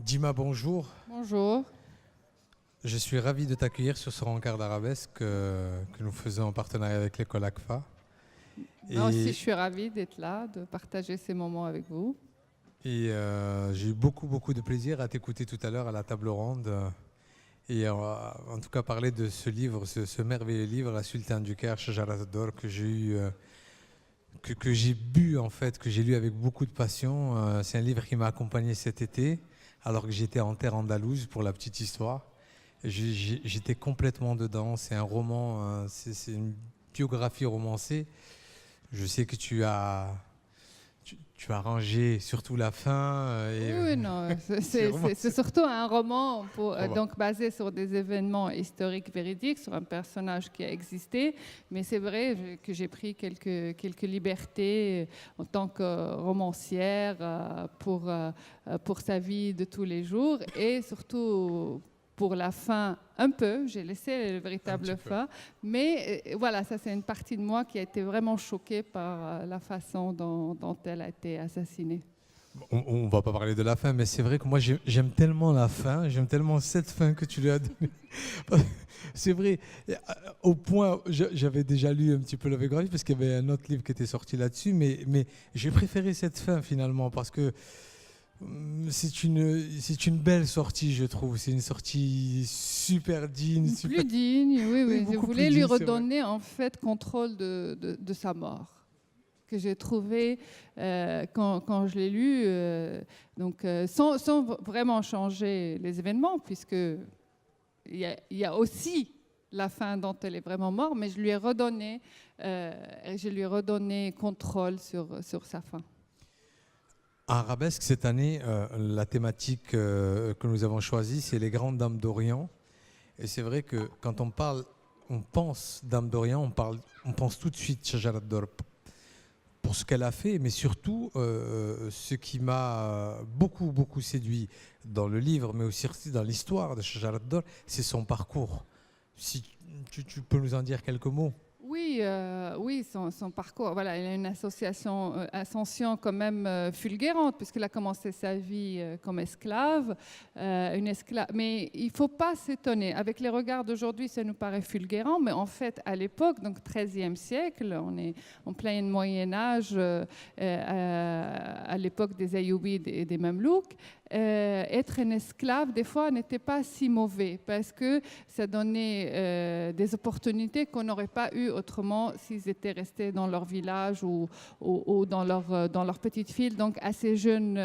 Dima, bonjour. Bonjour. Je suis ravi de t'accueillir sur ce rencard d'arabesque que nous faisons en partenariat avec l'école ACFA. Moi aussi, je suis ravie d'être là, de partager ces moments avec vous. J'ai eu beaucoup de plaisir à t'écouter tout à l'heure à la table ronde. En tout cas, parler de ce livre, ce merveilleux livre, La Sultane du Caire, Shajarat d'Or, que j'ai eu, que j'ai bu en fait, que j'ai lu avec beaucoup de passion. C'est un livre qui m'a accompagné cet été, alors que j'étais en terre andalouse pour la petite histoire. J'étais complètement dedans. C'est un roman, c'est une biographie romancée. Je sais que tu as rangé surtout la fin. Oui, non, c'est surtout un roman donc basé sur des événements historiques véridiques, sur un personnage qui a existé. Mais c'est vrai que j'ai pris quelques libertés en tant que romancière pour sa vie de tous les jours et surtout pour la fin un peu, j'ai laissé le véritable fin, mais voilà, ça c'est une partie de moi qui a été vraiment choquée par la façon dont elle a été assassinée. On ne va pas parler de la fin, mais c'est vrai que moi j'aime tellement la fin, j'aime tellement cette fin que tu lui as donnée. C'est vrai, au point, j'avais déjà lu un petit peu la biographie parce qu'il y avait un autre livre qui était sorti là-dessus, mais j'ai préféré cette fin finalement parce que c'est une belle sortie, je trouve. C'est une sortie super digne. Plus digne, oui. Je voulais lui redonner en fait contrôle de sa mort, que j'ai trouvé quand je l'ai lu, sans vraiment changer les événements, puisque il y a aussi la fin dont elle est vraiment morte, mais je lui ai redonné contrôle sur sa fin. À Arabesque, cette année, la thématique que nous avons choisie, c'est les grandes dames d'Orient. Et c'est vrai que quand on pense Dame d'Orient, on pense tout de suite Shajarat d'Or pour ce qu'elle a fait, mais surtout ce qui m'a beaucoup séduit dans le livre, mais aussi dans l'histoire de Shajarat d'Or, c'est son parcours. Si tu peux nous en dire quelques mots. Oui, son parcours. Voilà, elle a une ascension quand même fulgurante, puisqu'elle a commencé sa vie comme esclave, Mais il ne faut pas s'étonner. Avec les regards d'aujourd'hui, ça nous paraît fulgurant, mais en fait, à l'époque, donc XIIIe siècle, on est en plein Moyen Âge, à l'époque des Ayyoubides et des Mamelouks. Être un esclave, des fois, n'était pas si mauvais parce que ça donnait des opportunités qu'on n'aurait pas eues autrement s'ils étaient restés dans leur village ou dans leur petite ville. Donc, assez jeunes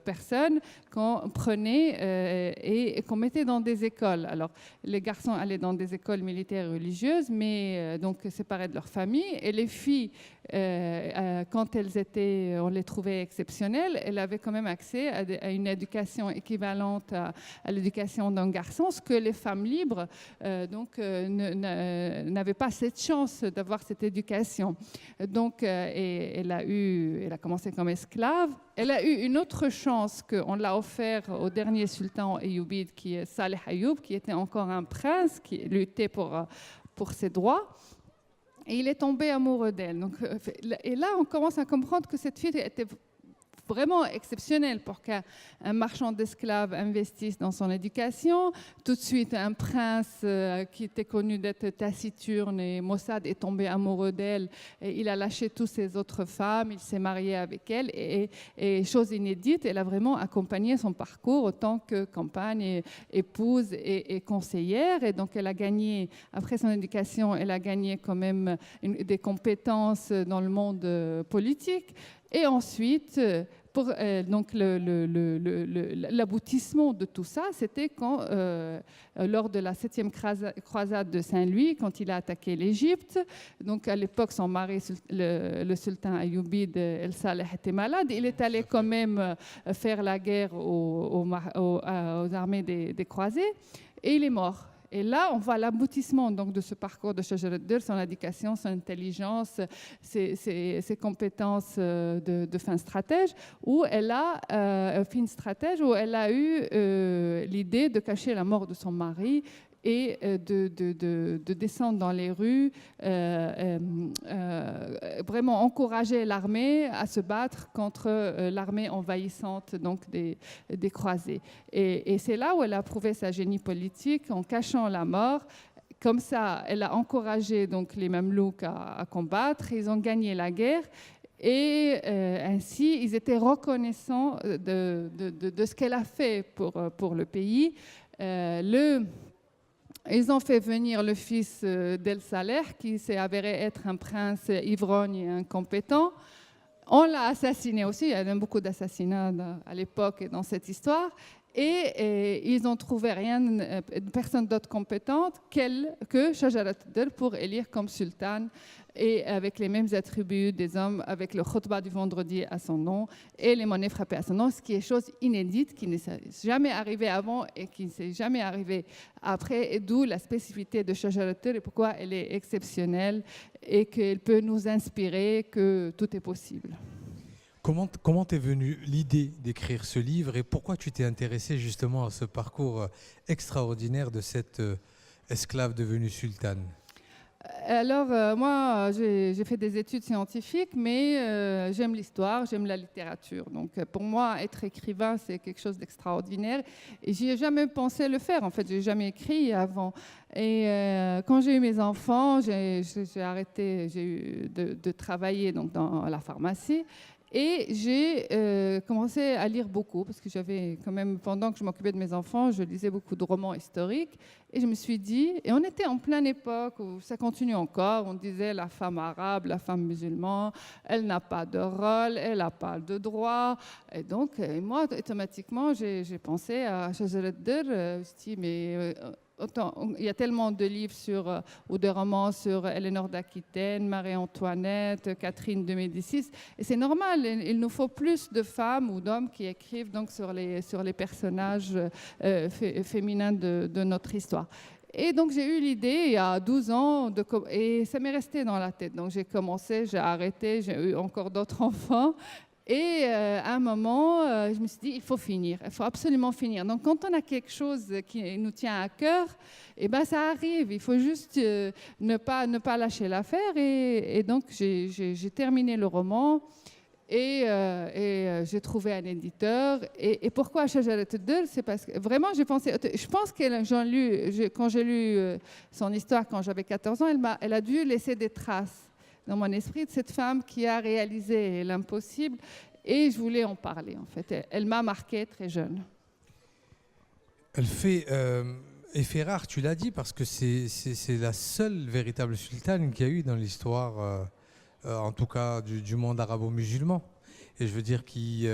personnes qu'on prenait et qu'on mettait dans des écoles. Alors, les garçons allaient dans des écoles militaires et religieuses, mais donc séparés de leur famille. Et les filles, quand on les trouvait exceptionnelles, elles avaient quand même accès à une éducation équivalente à l'éducation d'un garçon, ce que les femmes libres n'avaient pas cette chance d'avoir cette éducation. Donc, elle a commencé comme esclave. Elle a eu une autre chance qu'on l'a offert au dernier sultan ayoubide, qui est Saleh Ayoub, qui était encore un prince, qui luttait pour ses droits. Et il est tombé amoureux d'elle. Et là, on commence à comprendre que cette fille était vraiment exceptionnel pour qu'un marchand d'esclaves investisse dans son éducation. Tout de suite, un prince qui était connu d'être taciturne et Mossad est tombé amoureux d'elle. Et il a lâché toutes ses autres femmes, il s'est marié avec elle. Et chose inédite, elle a vraiment accompagné son parcours autant que compagne, épouse et conseillère. Et donc, elle a gagné, après son éducation, elle a gagné quand même des compétences dans le monde politique. Et ensuite, l'aboutissement de tout ça, c'était quand, lors de la 7e croisade de Saint-Louis, quand il a attaqué l'Égypte. Donc, à l'époque, son mari, le sultan ayoubide El Saleh, était malade. Il est allé quand même faire la guerre aux armées des croisés et il est mort. Et là, on voit l'aboutissement donc de ce parcours de Shajarat d'Or, son éducation, son intelligence, ses compétences de fin stratège, où elle a eu l'idée de cacher la mort de son mari et de descendre dans les rues, vraiment encourager l'armée à se battre contre l'armée envahissante donc des croisés. Et c'est là où elle a prouvé sa génie politique en cachant la mort. Comme ça, elle a encouragé donc les Mamelouks à combattre. Ils ont gagné la guerre. Et ainsi, ils étaient reconnaissants de ce qu'elle a fait pour le pays. Ils ont fait venir le fils d'El Saleh, qui s'est avéré être un prince ivrogne et incompétent. On l'a assassiné aussi. Il y a beaucoup d'assassinats à l'époque et dans cette histoire. Et ils n'ont trouvé personne d'autre compétente que Shajarat ad-Dar pour élire comme sultane, et avec les mêmes attributs des hommes, avec le khutbah du vendredi à son nom et les monnaies frappées à son nom, ce qui est chose inédite, qui ne s'est jamais arrivé avant et qui ne s'est jamais arrivé après, et d'où la spécificité de Shajarat ad-Dar et pourquoi elle est exceptionnelle et qu'elle peut nous inspirer que tout est possible. Comment t'est venue l'idée d'écrire ce livre et pourquoi tu t'es intéressée justement à ce parcours extraordinaire de cette esclave devenue sultane? Alors, moi, j'ai fait des études scientifiques, mais j'aime l'histoire, j'aime la littérature. Donc, pour moi, être écrivain, c'est quelque chose d'extraordinaire. Et j'y ai jamais pensé le faire. En fait, j'ai jamais écrit avant. Et quand j'ai eu mes enfants, j'ai arrêté de travailler donc, dans la pharmacie. Et j'ai commencé à lire beaucoup, parce que j'avais quand même, pendant que je m'occupais de mes enfants, je lisais beaucoup de romans historiques. Et je me suis dit, et on était en pleine époque où ça continue encore, on disait la femme arabe, la femme musulmane, elle n'a pas de rôle, elle n'a pas de droit. Et donc, moi, automatiquement, j'ai pensé à Shajarat ad-Dar. Je me suis dit, mais... il y a tellement de livres ou de romans sur Éléonore d'Aquitaine, Marie-Antoinette, Catherine de Médicis. Et c'est normal, il nous faut plus de femmes ou d'hommes qui écrivent donc, sur les personnages féminins de notre histoire. Et donc, j'ai eu l'idée il y a 12 ans, et ça m'est resté dans la tête. Donc, j'ai commencé, j'ai arrêté, j'ai eu encore d'autres enfants. Et à un moment, je me suis dit, il faut finir, il faut absolument finir. Donc, quand on a quelque chose qui nous tient à cœur, eh ben, ça arrive. Il faut juste ne pas lâcher l'affaire. Et donc, j'ai terminé le roman et j'ai trouvé un éditeur. Et pourquoi Shajarat ad-Dar? C'est parce que vraiment, j'ai pensé, je pense que quand j'ai lu son histoire quand j'avais 14 ans, elle a dû laisser des traces dans mon esprit de cette femme qui a réalisé l'impossible, et je voulais en parler en fait. Elle m'a marquée très jeune. Elle fait effet rare, tu l'as dit, parce que c'est la seule véritable sultane qu'il y a eu dans l'histoire, en tout cas du monde arabo-musulman. Et je veux dire qui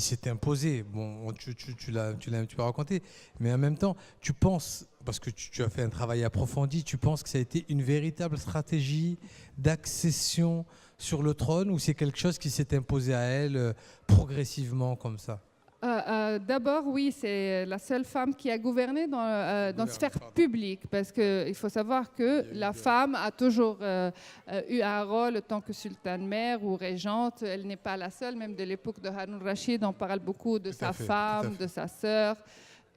s'est imposée. Bon, tu l'as un petit peu raconté, mais en même temps, tu penses, parce que tu as fait un travail approfondi, tu penses que ça a été une véritable stratégie d'accession sur le trône, ou c'est quelque chose qui s'est imposé à elle progressivement comme ça? D'abord, oui, c'est la seule femme qui a gouverné dans la sphère publique, parce qu'il faut savoir que la femme a toujours eu un rôle en tant que sultane-mère ou régente. Elle n'est pas la seule, même de l'époque de Haroun Rachid, on parle beaucoup de sa femme, de sa sœur,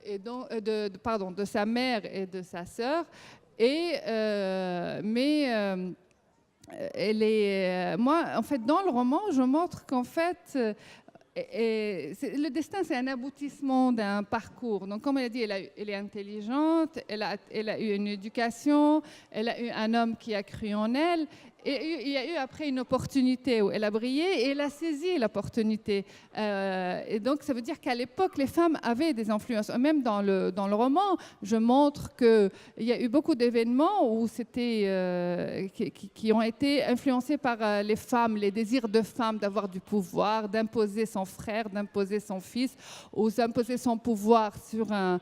et donc, de sa mère et de sa sœur. Moi, en fait, dans le roman, je montre qu'en fait, le destin, c'est un aboutissement d'un parcours. Donc, comme elle a dit, elle est intelligente, elle a eu une éducation, elle a eu un homme qui a cru en elle. Et il y a eu après une opportunité où elle a brillé et elle a saisi l'opportunité. Et donc, ça veut dire qu'à l'époque, les femmes avaient des influences. Même dans le roman, je montre qu'il y a eu beaucoup d'événements où qui ont été influencés par les femmes, les désirs de femmes d'avoir du pouvoir, d'imposer son frère, d'imposer son fils, ou d'imposer son pouvoir sur un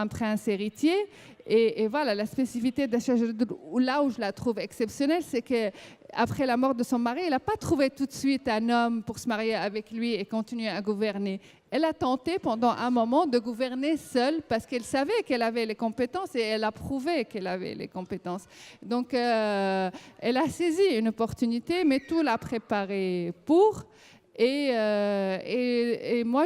prince héritier. Et voilà, la spécificité de Shajarat ad-Dar, là où je la trouve exceptionnelle, c'est qu'après la mort de son mari, elle n'a pas trouvé tout de suite un homme pour se marier avec lui et continuer à gouverner. Elle a tenté pendant un moment de gouverner seule parce qu'elle savait qu'elle avait les compétences et elle a prouvé qu'elle avait les compétences. Donc, elle a saisi une opportunité, mais tout l'a préparé pour. Et moi,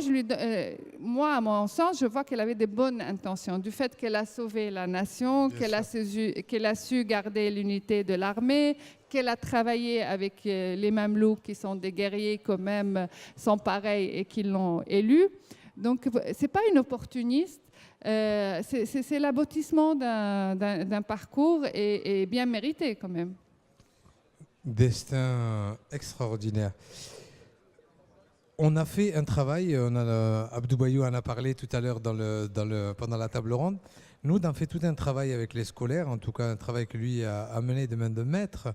moi, à mon sens, je vois qu'elle avait des bonnes intentions. Du fait qu'elle a sauvé la nation, qu'elle a su garder l'unité de l'armée, qu'elle a travaillé avec les Mamelouks, qui sont des guerriers quand même sans pareil et qui l'ont élue. Donc, ce n'est pas une opportuniste. C'est l'aboutissement d'un parcours et bien mérité quand même. Destin extraordinaire. On a fait un travail, Abdou Bayou en a parlé tout à l'heure pendant la table ronde. Nous, on a fait tout un travail avec les scolaires, en tout cas un travail que lui a mené de main de maître,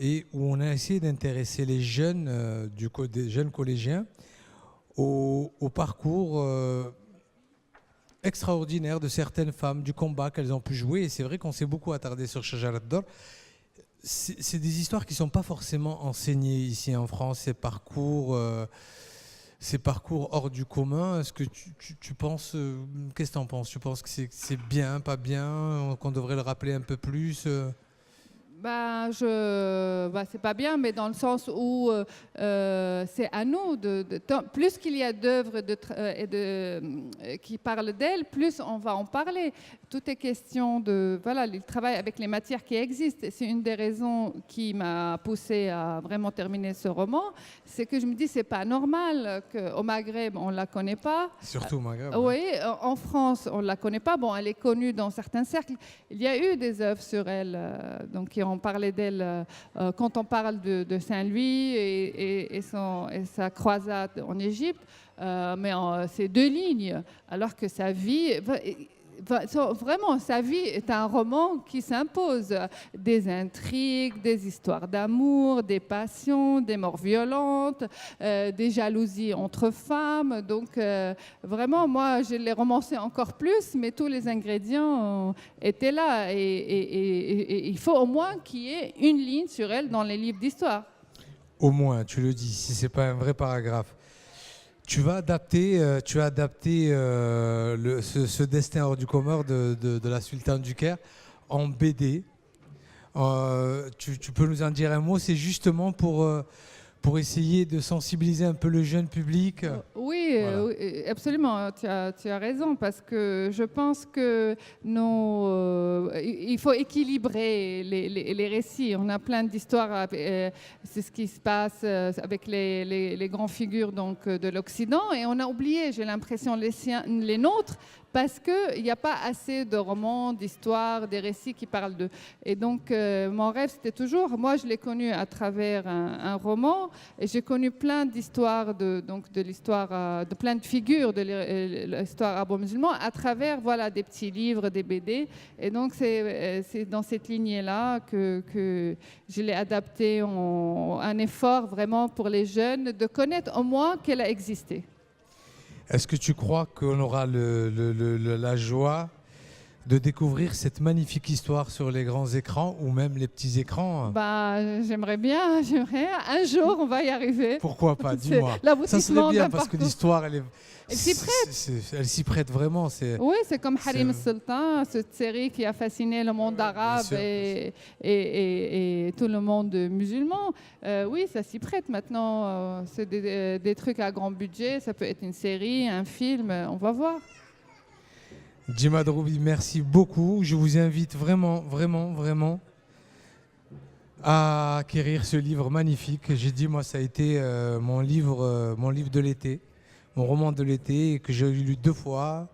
et où on a essayé d'intéresser les jeunes, des jeunes collégiens, au parcours extraordinaire de certaines femmes, du combat qu'elles ont pu jouer. Et c'est vrai qu'on s'est beaucoup attardé sur Shajarat Dor. C'est des histoires qui ne sont pas forcément enseignées ici en France, ces parcours hors du commun. Est-ce que tu penses, qu'est-ce que tu en penses? Tu penses que c'est bien, pas bien, qu'on devrait le rappeler un peu plus c'est pas bien, mais dans le sens où c'est à nous, plus qu'il y a d'œuvres qui parlent d'elle, plus on va en parler. Tout est question de le travail avec les matières qui existent. C'est une des raisons qui m'a poussée à vraiment terminer ce roman. C'est que je me dis, c'est pas normal qu'au Maghreb, on la connaît pas. Surtout au Maghreb. Oui, en France, on la connaît pas. Bon, elle est connue dans certains cercles. Il y a eu des œuvres sur elle, qui ont parlé d'elle quand on parle de Saint-Louis et sa croisade en Égypte. Mais c'est 2 lignes, alors que sa vie... Vraiment, sa vie est un roman qui s'impose. Des intrigues, des histoires d'amour, des passions, des morts violentes, des jalousies entre femmes. Donc, vraiment, moi, je l'ai romancé encore plus, mais tous les ingrédients étaient là. Et il faut au moins qu'il y ait une ligne sur elle dans les livres d'histoire. Au moins, tu le dis, si ce n'est pas un vrai paragraphe. Tu as adapté ce destin hors du commun de la Sultane du Caire en BD. Tu peux nous en dire un mot? C'est justement pour essayer de sensibiliser un peu le jeune public. Oui, voilà. Oui, absolument, tu as raison, parce que je pense que il faut équilibrer les récits. On a plein d'histoires, c'est ce qui se passe avec les grandes figures de l'Occident, et on a oublié, j'ai l'impression, les nôtres, parce qu'il n'y a pas assez de romans, d'histoires, des récits qui parlent d'eux. Et donc, mon rêve, c'était toujours... Moi, je l'ai connu à travers un roman, et j'ai connu plein d'histoires, de l'histoire, de plein de figures de l'histoire arabo-musulmane à travers des petits livres, des BD. Et donc, c'est dans cette lignée-là que je l'ai adapté en un effort vraiment pour les jeunes, de connaître au moins qu'elle a existé. Est-ce que tu crois qu'on aura la joie de découvrir cette magnifique histoire sur les grands écrans ou même les petits écrans? J'aimerais bien. Un jour, on va y arriver. Pourquoi pas? Dis-moi. Ça serait bien parce que l'histoire, elle s'y prête. Elle s'y prête vraiment. Oui, c'est comme Harim Sultan, cette série qui a fasciné le monde arabe et tout le monde musulman. Oui, ça s'y prête maintenant. C'est des trucs à grand budget. Ça peut être une série, un film. On va voir. Djima Droubi, merci beaucoup. Je vous invite vraiment, vraiment, vraiment à acquérir ce livre magnifique. J'ai dit, moi, ça a été mon livre de l'été, mon roman de l'été, que j'ai lu 2 fois,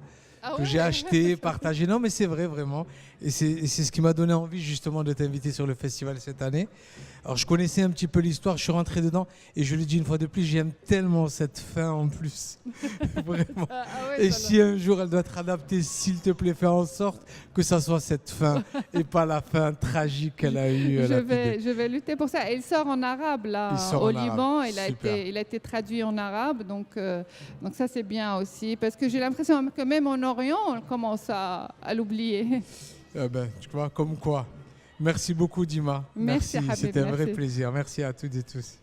j'ai acheté, partagé. Non, mais c'est vrai, vraiment. Et c'est ce qui m'a donné envie, justement, de t'inviter sur le festival cette année. Alors, je connaissais un petit peu l'histoire, je suis rentré dedans, et je le dis une fois de plus, j'aime tellement cette fin en plus. Vraiment. Et si un jour elle doit être adaptée, s'il te plaît, fais en sorte que ça soit cette fin, et pas la fin tragique qu'elle a eue. Je vais lutter pour ça. Et il sort en arabe, là, au Liban. Il a été traduit en arabe, donc ça, c'est bien aussi. Parce que j'ai l'impression que même en Orient, on commence à l'oublier. Tu vois, comme quoi. Merci beaucoup, Djima. Merci. C'était un vrai plaisir. Merci à toutes et tous.